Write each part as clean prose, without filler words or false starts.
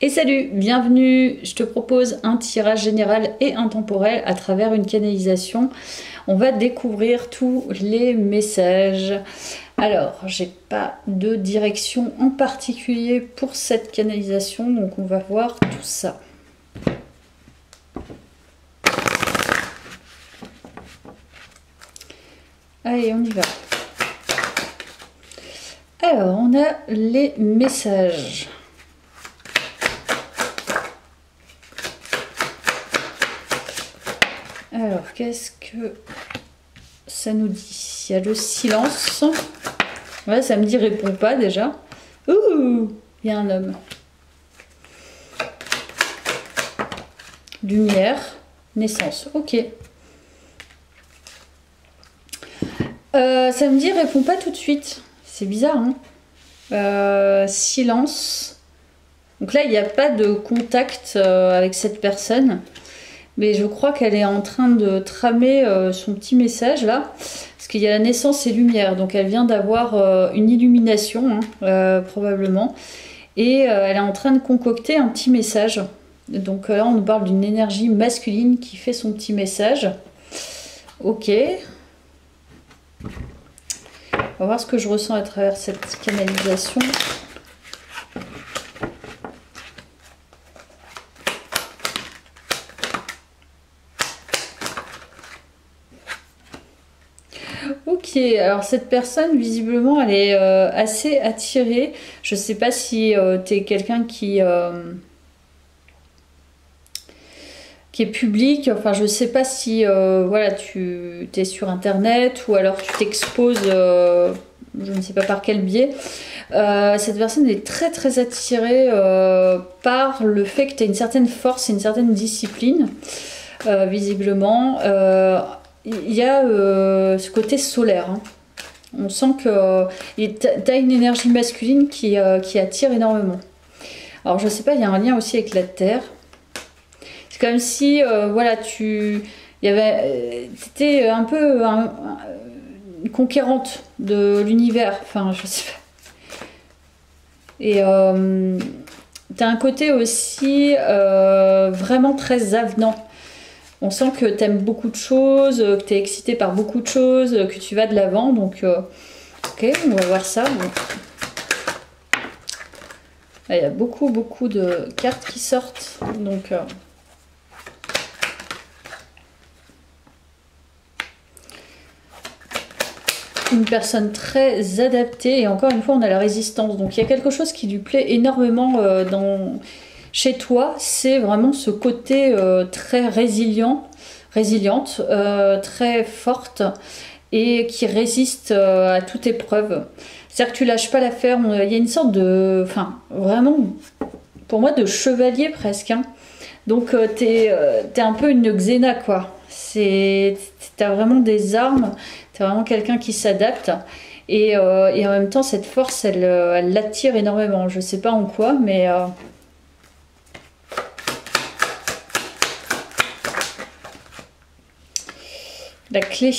Et salut, bienvenue, je te propose un tirage général et intemporel à travers une canalisation. On va découvrir tous les messages. Alors, j'ai pas de direction en particulier pour cette canalisation, donc on va voir tout ça. Allez, on y va. Alors, on a les messages. Alors, qu'est-ce que ça nous dit? Il y a le silence. Ouais, ça me dit répond pas déjà. Ouh, il y a un homme. Lumière, naissance. Ok. Ça me dit répond pas tout de suite. C'est bizarre, hein. Silence. Donc là, il n'y a pas de contact avec cette personne. Mais je crois qu'elle est en train de tramer son petit message là. Parce qu'il y a la naissance et lumière. Donc elle vient d'avoir une illumination, hein, probablement. Et elle est en train de concocter un petit message. Donc là, on nous parle d'une énergie masculine qui fait son petit message. Ok. On va voir ce que je ressens à travers cette canalisation. Ok, alors cette personne, visiblement, elle est assez attirée. Je sais pas si tu es quelqu'un qui est public. Enfin, je sais pas si voilà, tu es sur Internet ou alors tu t'exposes, je ne sais pas par quel biais. Cette personne est très très attirée par le fait que tu as une certaine force et une certaine discipline, visiblement. Il y a ce côté solaire, hein. On sent que tu as une énergie masculine qui attire énormément. Alors je sais pas, il y a un lien aussi avec la terre. C'est comme si voilà, t'étais un peu une conquérante de l'univers. Enfin, je sais pas. Et t'as un côté aussi vraiment très avenant. On sent que t'aimes beaucoup de choses, que t'es excité par beaucoup de choses, que tu vas de l'avant. Donc, ok, on va voir ça. Bon. Là, il y a beaucoup de cartes qui sortent. Donc, une personne très adaptée. Et encore une fois, on a la résistance. Donc, il y a quelque chose qui lui plaît énormément chez toi, c'est vraiment ce côté très résiliente, très forte et qui résiste à toute épreuve. C'est-à-dire que tu lâches pas l'affaire. Il y a une sorte de, enfin, vraiment, pour moi, de chevalier presque, hein. Donc t'es un peu une Xena, quoi. T'as vraiment des armes. T'es vraiment quelqu'un qui s'adapte. Et en même temps, cette force, elle l'attire énormément. Je sais pas en quoi, mais la clé.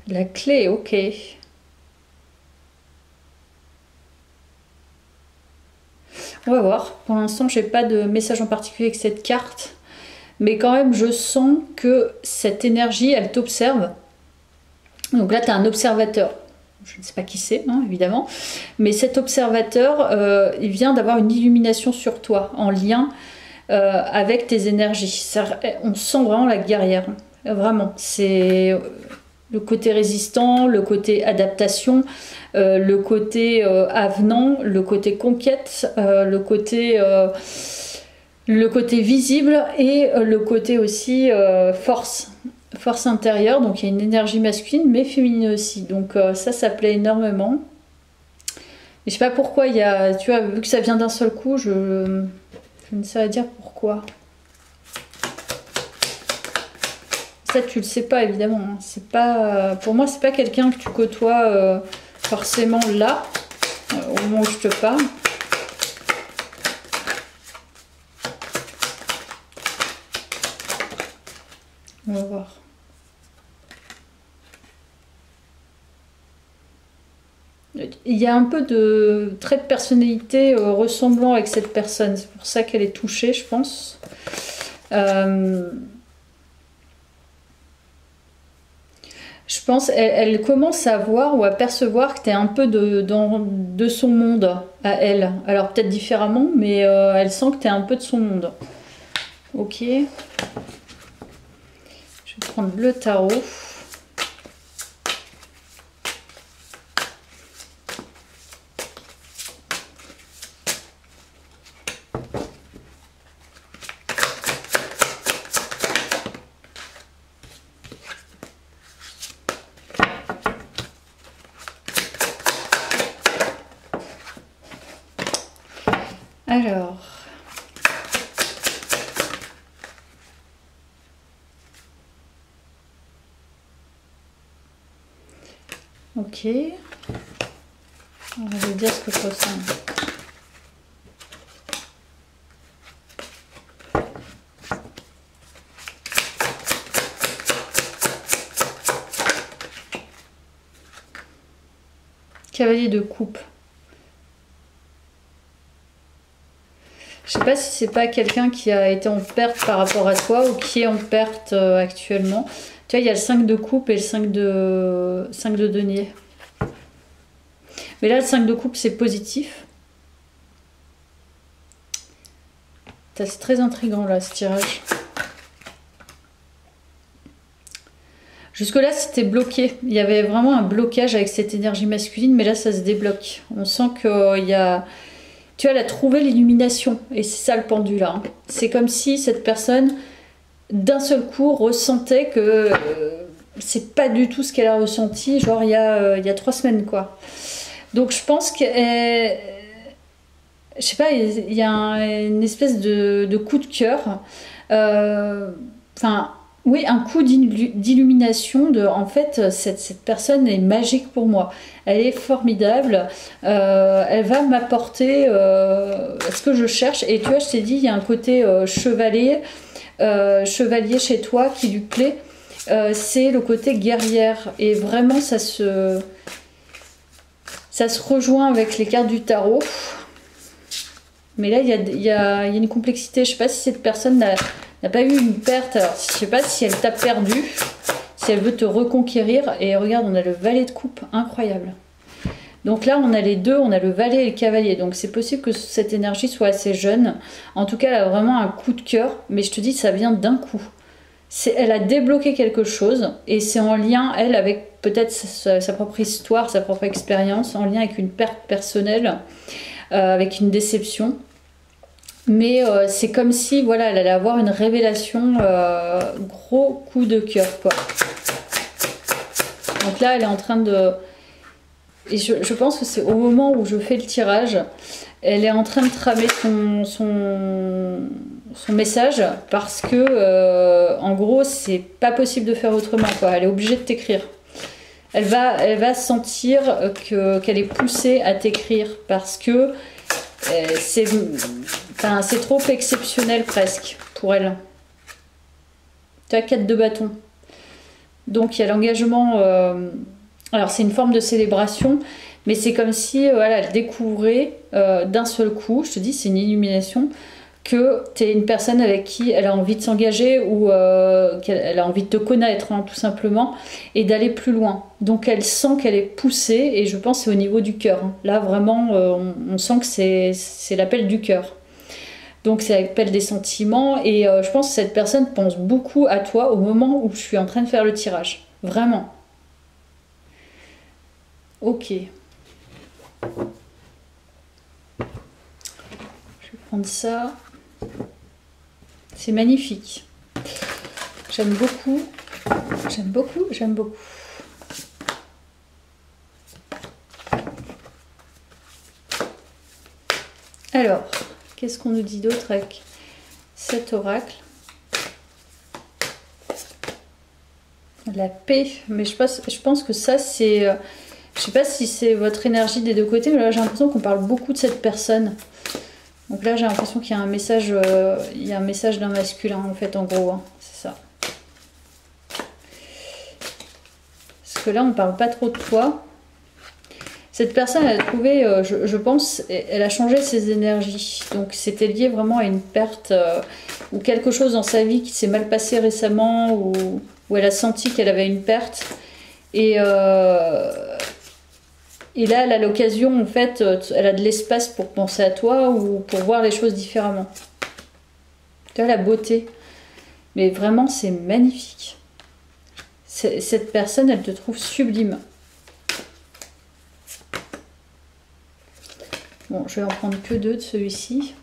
La clé, ok. On va voir. Pour l'instant, j'ai pas de message en particulier avec cette carte. Mais quand même, je sens que cette énergie, elle t'observe. Donc là, tu as un observateur. Je ne sais pas qui c'est, hein, évidemment. Mais cet observateur, il vient d'avoir une illumination sur toi, en lien avec tes énergies. On sent vraiment la guerrière. Vraiment. C'est le côté résistant, le côté adaptation, le côté avenant, le côté conquête, le côté visible et le côté aussi force intérieure. Donc il y a une énergie masculine mais féminine aussi. Donc ça plaît énormément. Et je sais pas pourquoi il y a, tu vois, vu que ça vient d'un seul coup, je ne saurais dire pourquoi. Ça tu le sais pas évidemment, hein. C'est pas, pour moi c'est pas quelqu'un que tu côtoies forcément là, au moment où je te parle. On va voir. il y a un peu de traits de personnalité ressemblant avec cette personne. C'est pour ça qu'elle est touchée, je pense. Je pense elle commence à voir ou à percevoir que tu es un peu de son monde à elle. Alors peut-être différemment, mais elle sent que tu es un peu de son monde. Ok. Je vais prendre le tarot. Alors, ok, on va vous dire ce que je ressens. Cavalier de coupe. Je sais pas si c'est pas quelqu'un qui a été en perte par rapport à toi ou qui est en perte actuellement. Tu vois, il y a le 5 de coupe et le 5 de denier. Mais là, le 5 de coupe, c'est positif. C'est très intriguant, là, ce tirage. Jusque-là, c'était bloqué. Il y avait vraiment un blocage avec cette énergie masculine, mais là, ça se débloque. On sent qu'il y a... Tu vois, elle a trouvé l'illumination. Et c'est ça le pendule, là. C'est comme si cette personne, d'un seul coup, ressentait que c'est pas du tout ce qu'elle a ressenti, genre il y a 3 semaines, quoi. Donc, je pense que... je sais pas, il y a une espèce de coup de cœur. Enfin... Oui, un coup d'illumination de, en fait, cette personne est magique pour moi. Elle est formidable. Elle va m'apporter ce que je cherche. Et tu vois, je t'ai dit, il y a un côté chevalier chez toi qui lui plaît. C'est le côté guerrière. Et vraiment, ça se rejoint avec les cartes du tarot. Mais là, il y a une complexité. Je ne sais pas si cette personne n'a pas eu une perte. Alors, je ne sais pas si elle t'a perdu, si elle veut te reconquérir. Et regarde, on a le valet de coupe, incroyable. Donc là, on a les deux, on a le valet et le cavalier. Donc c'est possible que cette énergie soit assez jeune. En tout cas, elle a vraiment un coup de cœur. Mais je te dis, ça vient d'un coup. Elle a débloqué quelque chose. Et c'est en lien, elle, avec peut-être sa propre histoire, sa propre expérience, en lien avec une perte personnelle, avec une déception. Mais c'est comme si, voilà, elle allait avoir une révélation, gros coup de cœur, quoi. Donc là, elle est en train de... Et je pense que c'est au moment où je fais le tirage, elle est en train de tramer son message parce que, en gros, c'est pas possible de faire autrement, quoi. Elle est obligée de t'écrire. Elle va sentir qu'elle est poussée à t'écrire parce que c'est trop exceptionnel presque pour elle. Tu as 4 de bâton. Donc il y a l'engagement. Alors c'est une forme de célébration, mais c'est comme si voilà, elle découvrait d'un seul coup, je te dis, c'est une illumination, que tu es une personne avec qui elle a envie de s'engager ou qu'elle a envie de te connaître, hein, tout simplement, et d'aller plus loin. Donc elle sent qu'elle est poussée, et je pense que c'est au niveau du cœur. Hein. Là vraiment, on sent que c'est l'appel du cœur. Donc c'est l'appel des sentiments, et je pense que cette personne pense beaucoup à toi au moment où je suis en train de faire le tirage. Vraiment. Ok. Je vais prendre ça. C'est magnifique. J'aime beaucoup. J'aime beaucoup, j'aime beaucoup. Alors, qu'est-ce qu'on nous dit d'autre avec cet oracle? La paix. Mais je pense que ça, c'est... je sais pas si c'est votre énergie des deux côtés, mais là, j'ai l'impression qu'on parle beaucoup de cette personne. Donc là, j'ai l'impression qu'il y a un message, d'un masculin, en fait, en gros. Hein, c'est ça. Parce que là, on parle pas trop de toi. Cette personne, elle a trouvé, je pense, elle a changé ses énergies. Donc c'était lié vraiment à une perte ou quelque chose dans sa vie qui s'est mal passé récemment où elle a senti qu'elle avait une perte. Et là, elle a l'occasion, en fait, elle a de l'espace pour penser à toi ou pour voir les choses différemment. Tu vois, la beauté. Mais vraiment, c'est magnifique. Cette personne, elle te trouve sublime. Bon, je vais en prendre que 2 de celui-ci.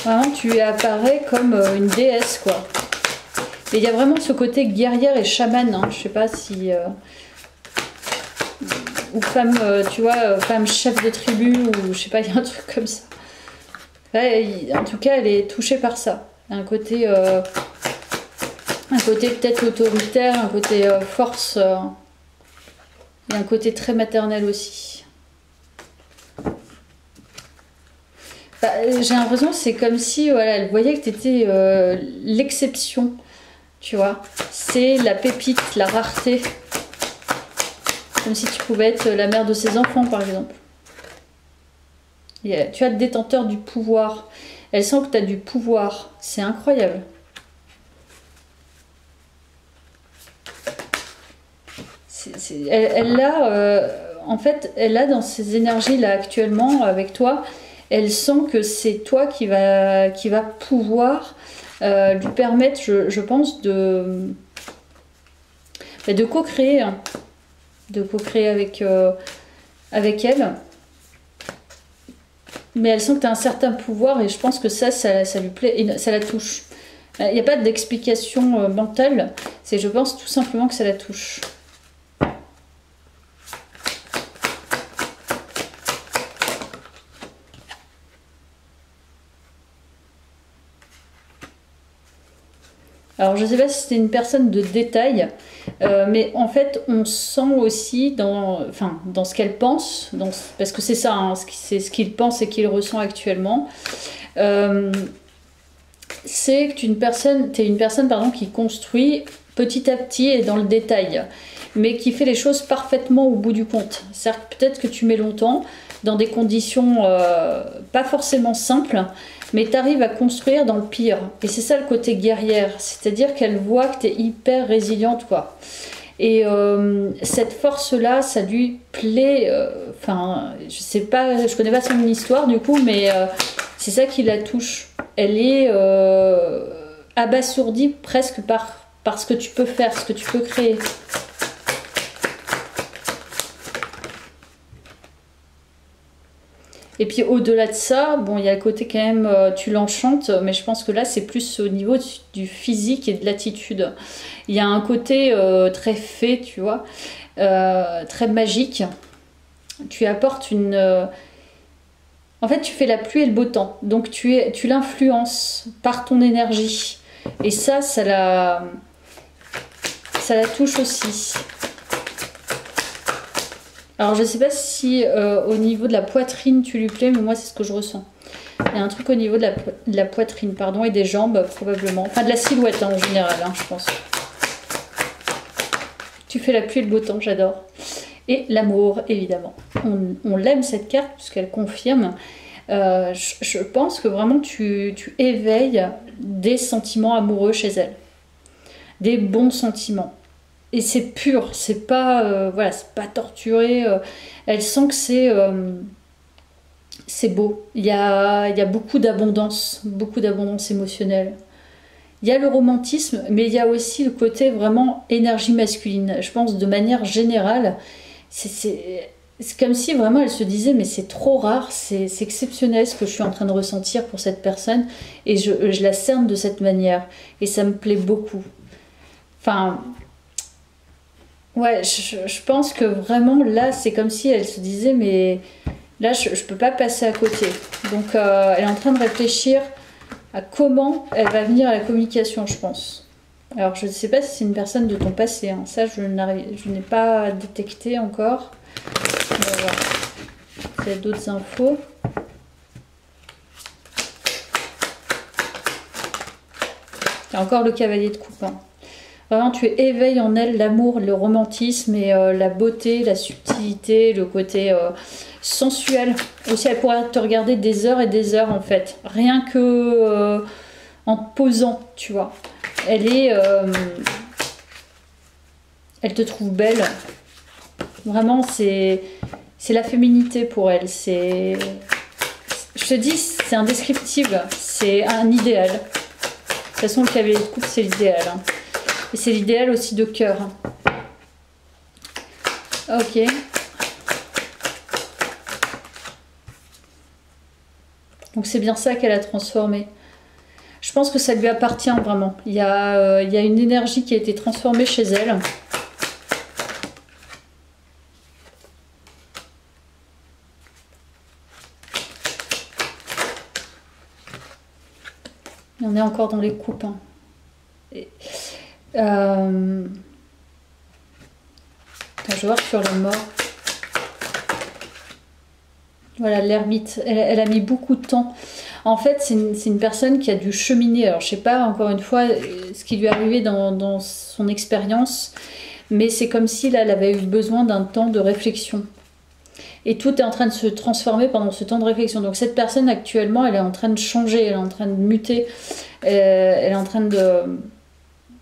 Vraiment, tu apparais comme une déesse, quoi. Et il y a vraiment ce côté guerrière et chamane. Hein. Je sais pas si... ou femme, tu vois, femme chef de tribu, ou je sais pas, il y a un truc comme ça. Ouais, en tout cas, elle est touchée par ça. Un côté peut-être autoritaire, un côté force... Il y a un côté très maternel aussi. Bah, j'ai l'impression que c'est comme si voilà, elle voyait que tu étais l'exception. Tu vois, c'est la pépite, la rareté. Comme si tu pouvais être la mère de ses enfants, par exemple. Tu as le détenteur du pouvoir. Elle sent que tu as du pouvoir. C'est incroyable. Elle a, en fait, elle a dans ces énergies-là actuellement avec toi, elle sent que c'est toi qui va pouvoir lui permettre, je pense, de co-créer. Hein. De co-créer avec elle. Mais elle sent que tu as un certain pouvoir et je pense que ça lui plaît et ça la touche. Il n'y a pas d'explication mentale, c'est je pense tout simplement que ça la touche. Alors je ne sais pas si c'était une personne de détail, mais en fait on sent aussi dans ce qu'elle pense, parce que c'est ça, hein, c'est ce qu'il pense et qu'il ressent actuellement, c'est que tu es une personne qui construit petit à petit et dans le détail, mais qui fait les choses parfaitement au bout du compte. C'est-à-dire que peut-être que tu mets longtemps, dans des conditions pas forcément simples, mais tu arrives à construire dans le pire. Et c'est ça le côté guerrière, c'est-à-dire qu'elle voit que tu es hyper résiliente, quoi. Et cette force-là, ça lui plaît, je sais pas, je connais pas son histoire du coup, mais c'est ça qui la touche. Elle est abasourdie presque par ce que tu peux faire, ce que tu peux créer. Et puis au-delà de ça, bon, il y a le côté quand même, tu l'enchantes, mais je pense que là, c'est plus au niveau du physique et de l'attitude. Il y a un côté très fée, tu vois, très magique. Tu apportes une... En fait, tu fais la pluie et le beau temps. Donc tu l'influences par ton énergie. Et ça la touche aussi. Alors je sais pas si au niveau de la poitrine tu lui plais, mais moi c'est ce que je ressens. Il y a un truc au niveau de la poitrine, pardon, et des jambes probablement. Enfin de la silhouette hein, en général, hein, je pense. Tu fais la pluie et le beau temps, j'adore. Et l'amour, évidemment. On l'aime cette carte puisqu'elle confirme. Je pense que vraiment tu éveilles des sentiments amoureux chez elle. Des bons sentiments. Et c'est pur, c'est pas voilà, c'est pas torturé. Elle sent que c'est beau. Il y a beaucoup d'abondance émotionnelle. Il y a le romantisme, mais il y a aussi le côté vraiment énergie masculine. Je pense de manière générale, c'est comme si vraiment elle se disait mais c'est trop rare, c'est exceptionnel ce que je suis en train de ressentir pour cette personne et je la cerne de cette manière et ça me plaît beaucoup. Enfin... Ouais, je pense que vraiment là, c'est comme si elle se disait, mais là, je peux pas passer à côté. Donc, elle est en train de réfléchir à comment elle va venir à la communication, je pense. Alors, je ne sais pas si c'est une personne de ton passé. Hein. Ça, je n'ai pas détecté encore. On va voir. Il y a d'autres infos. Il y a encore le cavalier de coupe. Hein. Vraiment, tu éveilles en elle l'amour, le romantisme et la beauté, la subtilité, le côté sensuel. Aussi, elle pourrait te regarder des heures et des heures en fait. Rien que en te posant, tu vois. Elle te trouve belle. Vraiment, c'est la féminité pour elle. Je te dis, c'est indescriptible. C'est un idéal. De toute façon, le cavalier de coupe, c'est l'idéal. Hein. Et c'est l'idéal aussi de cœur. Ok. Donc c'est bien ça qu'elle a transformé. Je pense que ça lui appartient vraiment. Il y a une énergie qui a été transformée chez elle. Et on est encore dans les coupes. Hein. Attends, je vais voir sur la mort. Voilà, l'ermite. Elle a mis beaucoup de temps. En fait, c'est une personne qui a dû cheminer. Alors, je sais pas, encore une fois, ce qui lui est arrivé dans son expérience, mais c'est comme si là, elle avait eu besoin d'un temps de réflexion. Et tout est en train de se transformer pendant ce temps de réflexion. Donc, cette personne, actuellement, elle est en train de changer, elle est en train de muter, elle est en train de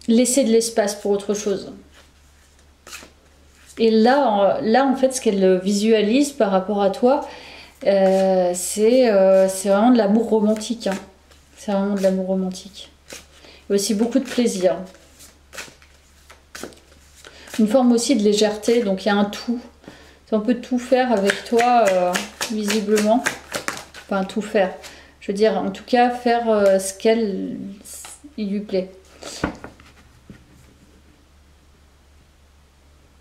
laisser de l'espace pour autre chose. Et là, en fait, ce qu'elle visualise par rapport à toi, c'est vraiment de l'amour romantique. Hein. C'est vraiment de l'amour romantique. Et aussi beaucoup de plaisir. Une forme aussi de légèreté, donc il y a un tout. On peut tout faire avec toi, visiblement. Enfin, tout faire. Je veux dire, en tout cas, faire ce il lui plaît.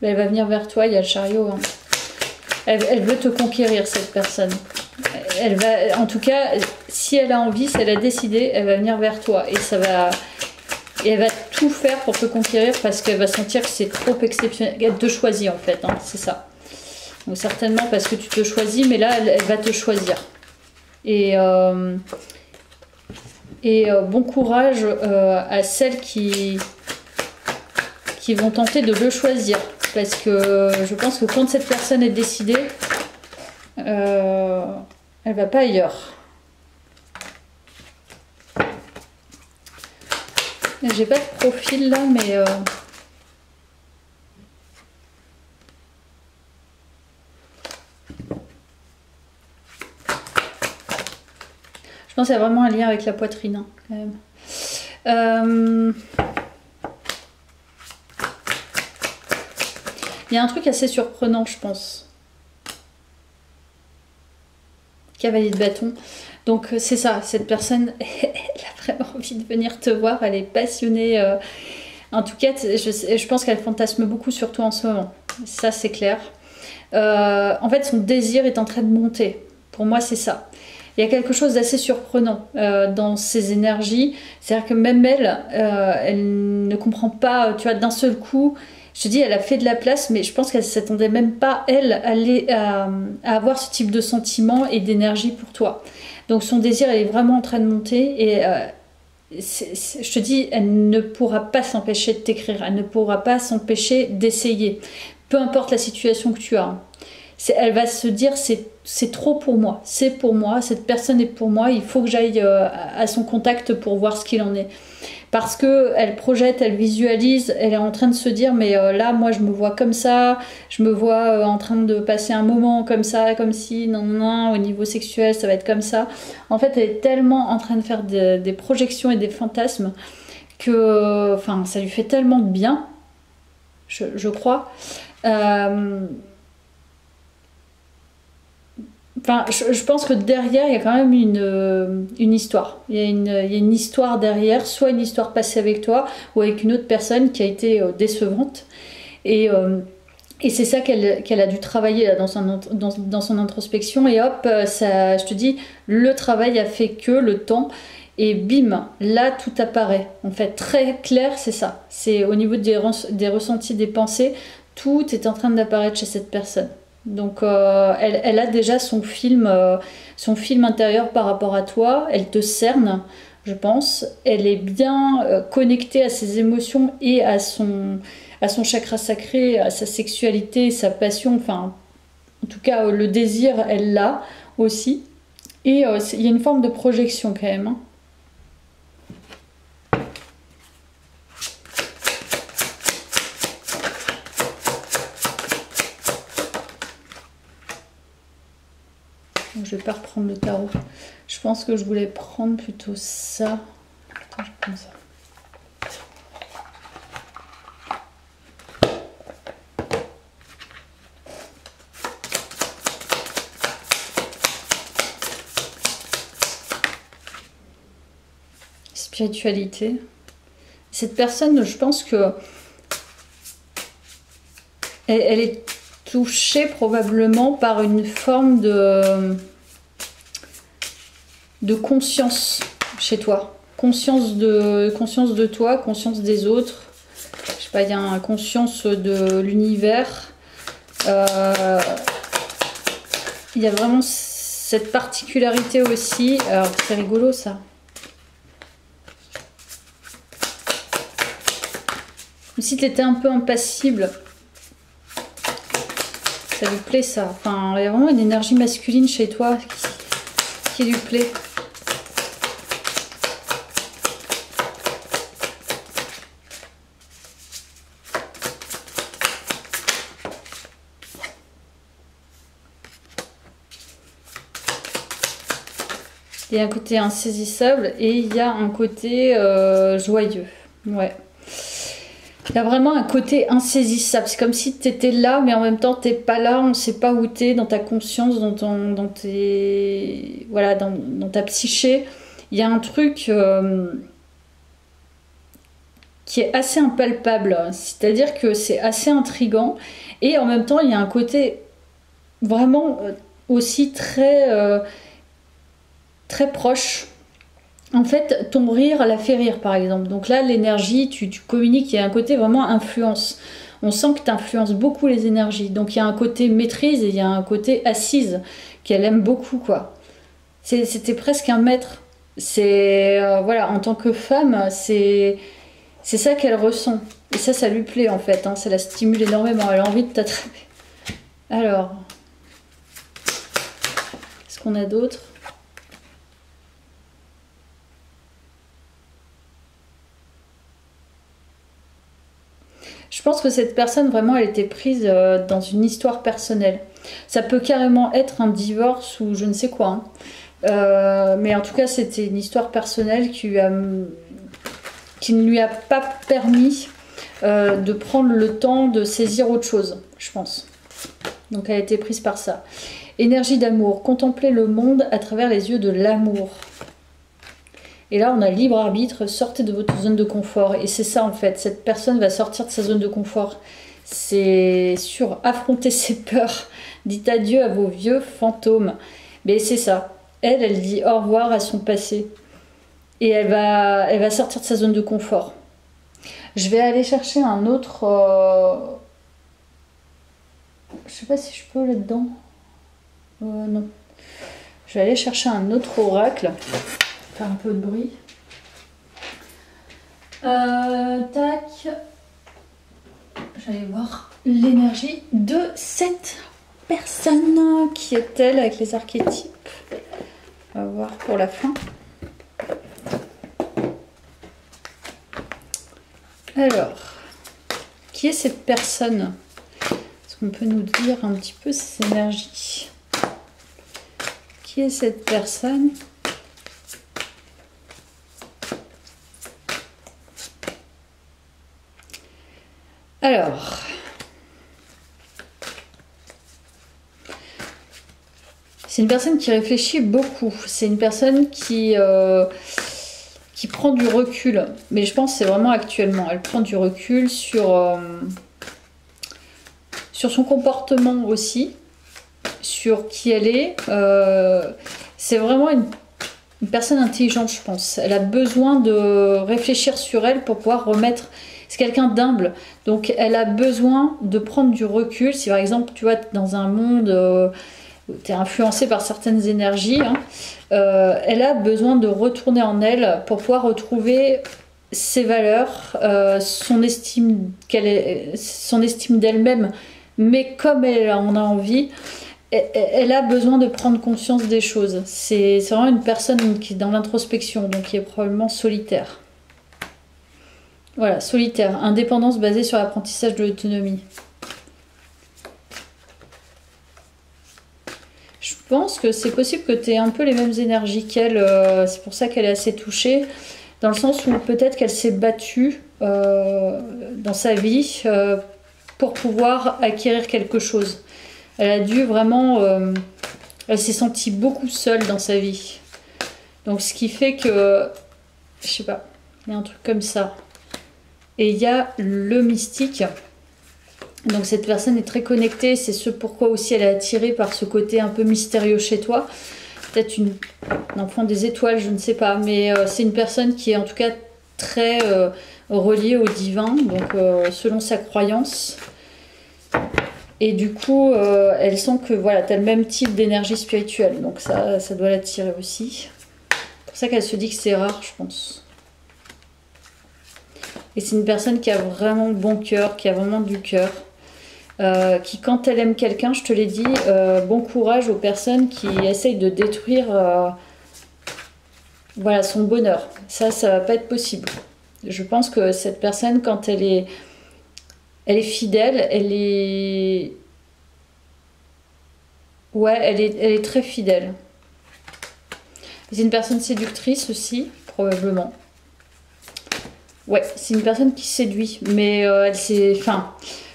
Elle va venir vers toi, il y a le chariot. Hein. Elle veut te conquérir, cette personne. Elle va, en tout cas, si elle a envie, si elle a décidé, elle va venir vers toi. Et elle va tout faire pour te conquérir parce qu'elle va sentir que c'est trop exceptionnel. Elle te choisit en fait, hein, c'est ça. Donc certainement parce que tu te choisis, mais là, elle va te choisir. Et bon courage à celles qui vont tenter de le choisir. Parce que je pense que quand cette personne est décidée, elle va pas ailleurs. J'ai pas de profil là, mais... Je pense qu'il y a vraiment un lien avec la poitrine, hein, quand même. Il y a un truc assez surprenant, je pense. Cavalier de bâton. Donc c'est ça, cette personne, elle a vraiment envie de venir te voir, elle est passionnée. En tout cas, je pense qu'elle fantasme beaucoup sur toi en ce moment. Ça, c'est clair. En fait, son désir est en train de monter. Pour moi, c'est ça. Il y a quelque chose d'assez surprenant dans ses énergies. C'est-à-dire que même elle ne comprend pas, tu vois, d'un seul coup... Je te dis, elle a fait de la place, mais je pense qu'elle ne s'attendait même pas, elle, à avoir ce type de sentiment et d'énergie pour toi. Donc son désir, elle est vraiment en train de monter et je te dis, elle ne pourra pas s'empêcher de t'écrire, elle ne pourra pas s'empêcher d'essayer, peu importe la situation que tu as. Elle va se dire, c'est trop pour moi, c'est pour moi, cette personne est pour moi, il faut que j'aille à son contact pour voir ce qu'il en est. Parce qu'elle projette, elle visualise, elle est en train de se dire mais là moi je me vois comme ça, je me vois en train de passer un moment comme ça, comme si non, au niveau sexuel ça va être comme ça. En fait elle est tellement en train de faire des projections et des fantasmes que enfin, ça lui fait tellement de bien, je crois. Enfin, je pense que derrière, il y a quand même une histoire. Il y a une histoire derrière, soit une histoire passée avec toi, ou avec une autre personne qui a été décevante. Et c'est ça qu'elle a dû travailler là, dans son introspection. Et hop, ça, je te dis, le travail a fait que le temps. Et bim, là, tout apparaît. En fait, très clair, c'est ça. C'est au niveau des ressentis, des pensées, tout est en train d'apparaître chez cette personne. Donc elle a déjà son film intérieur par rapport à toi, elle te cerne, je pense. Elle est bien connectée à ses émotions et à son chakra sacré, à sa sexualité, sa passion, enfin, en tout cas, le désir, elle l'a aussi. Et il y a une forme de projection quand même. Hein. Je vais pas reprendre le tarot. Je pense que je voulais prendre plutôt ça. Attends, je prends ça. Spiritualité. Cette personne, je pense que elle est touchée probablement par une forme de conscience chez toi. Conscience de toi, conscience des autres. Je sais pas, il y a une conscience de l'univers. Il y a vraiment cette particularité aussi. Alors, c'est rigolo ça. Comme si tu étais un peu impassible. Ça lui plaît ça. Enfin, il y a vraiment une énergie masculine chez toi qui lui plaît. Il y a un côté insaisissable et il y a un côté joyeux. Ouais. Il y a vraiment un côté insaisissable. C'est comme si tu étais là, mais en même temps, t'es pas là. On ne sait pas où tu es dans ta conscience, dans ta psyché. Il y a un truc qui est assez impalpable. C'est-à-dire que c'est assez intriguant. Et en même temps, il y a un côté vraiment aussi très proche. En fait, ton rire la fait rire, par exemple. Donc là, l'énergie, tu communiques, il y a un côté vraiment influence. On sent que tu influences beaucoup les énergies. Donc il y a un côté maîtrise et il y a un côté assise qu'elle aime beaucoup, quoi. C'était presque un maître. C'est voilà, en tant que femme, c'est ça qu'elle ressent. Et ça lui plaît, en fait. Hein. Ça la stimule énormément. Elle a envie de t'attraper. Alors, est-ce qu'on a d'autres ? Je pense que cette personne, vraiment, elle était prise dans une histoire personnelle. Ça peut carrément être un divorce ou je ne sais quoi. Hein. Mais en tout cas, c'était une histoire personnelle qui ne lui a pas permis de prendre le temps de saisir autre chose, je pense. Donc, elle a été prise par ça. Énergie d'amour. Contempler le monde à travers les yeux de l'amour. Et là, on a libre arbitre, sortez de votre zone de confort. Et c'est ça, en fait. Cette personne va sortir de sa zone de confort. C'est sur affronter ses peurs. Dites adieu à vos vieux fantômes. Mais c'est ça. Elle dit au revoir à son passé. Et elle va sortir de sa zone de confort. Je vais aller chercher un autre... Je sais pas si je peux là-dedans. Non. Je vais aller chercher un autre oracle. Un peu de bruit. Tac. J'allais voir l'énergie de cette personne. Qui est-elle avec les archétypes? On va voir pour la fin. Alors, qui est cette personne? Est-ce qu'on peut nous dire un petit peu ses énergies? Qui est cette personne? Alors, c'est une personne qui réfléchit beaucoup. C'est une personne qui prend du recul. Mais je pense que c'est vraiment actuellement. Elle prend du recul sur son comportement aussi, sur qui elle est. C'est vraiment une personne intelligente, je pense. Elle a besoin de réfléchir sur elle pour pouvoir remettre... C'est quelqu'un d'humble, donc elle a besoin de prendre du recul. Si par exemple, tu vois, dans un monde tu es influencé par certaines énergies, hein, elle a besoin de retourner en elle pour pouvoir retrouver ses valeurs, son estime d'elle-même, mais comme elle en a envie, elle a besoin de prendre conscience des choses. C'est vraiment une personne qui est dans l'introspection, donc qui est probablement solitaire. Voilà, solitaire, indépendance basée sur l'apprentissage de l'autonomie. Je pense que c'est possible que tu aies un peu les mêmes énergies qu'elle, c'est pour ça qu'elle est assez touchée, dans le sens où peut-être qu'elle s'est battue dans sa vie pour pouvoir acquérir quelque chose. Elle a dû vraiment... elle s'est sentie beaucoup seule dans sa vie. Donc ce qui fait que... Je sais pas, il y a un truc comme ça. Et il y a le mystique. Donc cette personne est très connectée, c'est ce pourquoi aussi elle est attirée par ce côté un peu mystérieux chez toi. Peut-être un enfant des étoiles, je ne sais pas, mais c'est une personne qui est en tout cas très reliée au divin, donc selon sa croyance. Et du coup, elle sent que voilà, tu as le même type d'énergie spirituelle, donc ça doit l'attirer aussi. C'est pour ça qu'elle se dit que c'est rare, je pense. Et c'est une personne qui a vraiment bon cœur, qui a vraiment du cœur. Qui quand elle aime quelqu'un, je te l'ai dit, bon courage aux personnes qui essayent de détruire voilà, son bonheur. Ça va pas être possible. Je pense que cette personne, quand elle est fidèle, elle est très fidèle. C'est une personne séductrice aussi, probablement. Ouais, c'est une personne qui séduit, mais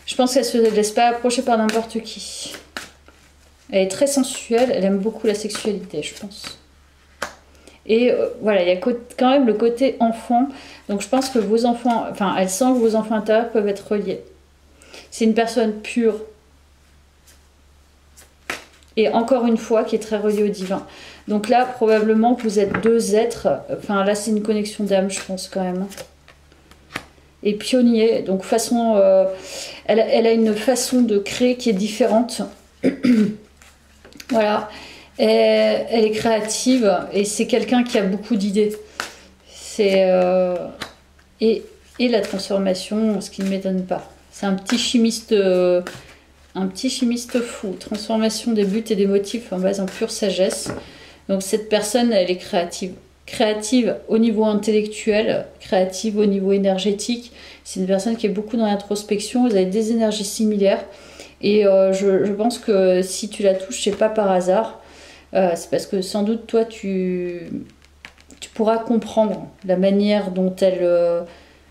je pense qu'elle se laisse pas approcher par n'importe qui. Elle est très sensuelle, elle aime beaucoup la sexualité, je pense. Et voilà, il y a quand même le côté enfant. Donc je pense que vos enfants, elle sent que vos enfants intérieurs peuvent être reliés. C'est une personne pure. Et encore une fois, qui est très reliée au divin. Donc là, probablement que vous êtes deux êtres. Là, c'est une connexion d'âme, je pense quand même. Et pionnier, donc elle a une façon de créer qui est différente. Voilà, elle est créative et c'est quelqu'un qui a beaucoup d'idées. Et la transformation, ce qui ne m'étonne pas. C'est un petit chimiste fou. Transformation des buts et des motifs en base en pure sagesse. Donc cette personne, elle est créative. Créative au niveau intellectuel, créative au niveau énergétique. C'est une personne qui est beaucoup dans l'introspection. Vous avez des énergies similaires. Et je pense que si tu la touches, c'est pas par hasard. C'est parce que sans doute, toi, tu pourras comprendre la manière dont elle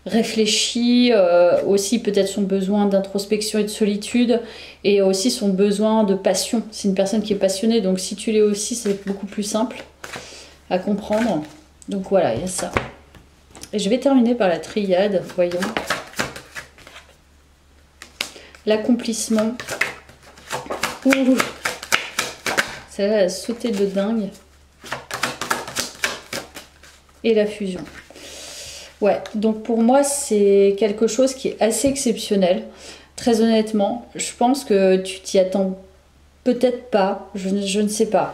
réfléchit, aussi peut-être son besoin d'introspection et de solitude, et aussi son besoin de passion. C'est une personne qui est passionnée, donc si tu l'es aussi, c'est beaucoup plus simple à comprendre. Donc voilà, il y a ça. Et je vais terminer par la triade, voyons. L'accomplissement. Ouh, celle-là a sauté de dingue. Et la fusion. Ouais, donc pour moi, c'est quelque chose qui est assez exceptionnel. Très honnêtement, je pense que tu t'y attends peut-être pas, je ne sais pas.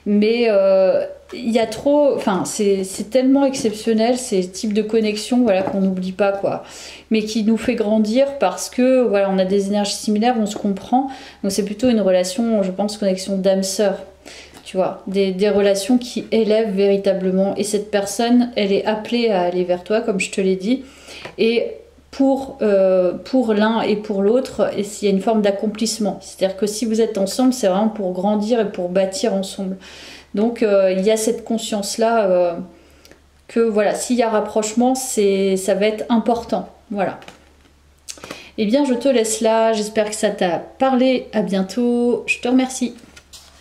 Mais il y a trop, c'est tellement exceptionnel ces types de connexions, voilà, qu'on n'oublie pas, quoi, mais qui nous fait grandir parce que voilà, on a des énergies similaires, on se comprend. Donc c'est plutôt une relation, je pense, connexion d'âme-sœur, tu vois, des relations qui élèvent véritablement. Et cette personne, elle est appelée à aller vers toi, comme je te l'ai dit, et pour l'un et pour l'autre, il y a une forme d'accomplissement. C'est-à-dire que si vous êtes ensemble, c'est vraiment pour grandir et pour bâtir ensemble. Donc il y a cette conscience-là que voilà, s'il y a rapprochement, ça va être important. Voilà. Eh bien, je te laisse là. J'espère que ça t'a parlé. À bientôt. Je te remercie.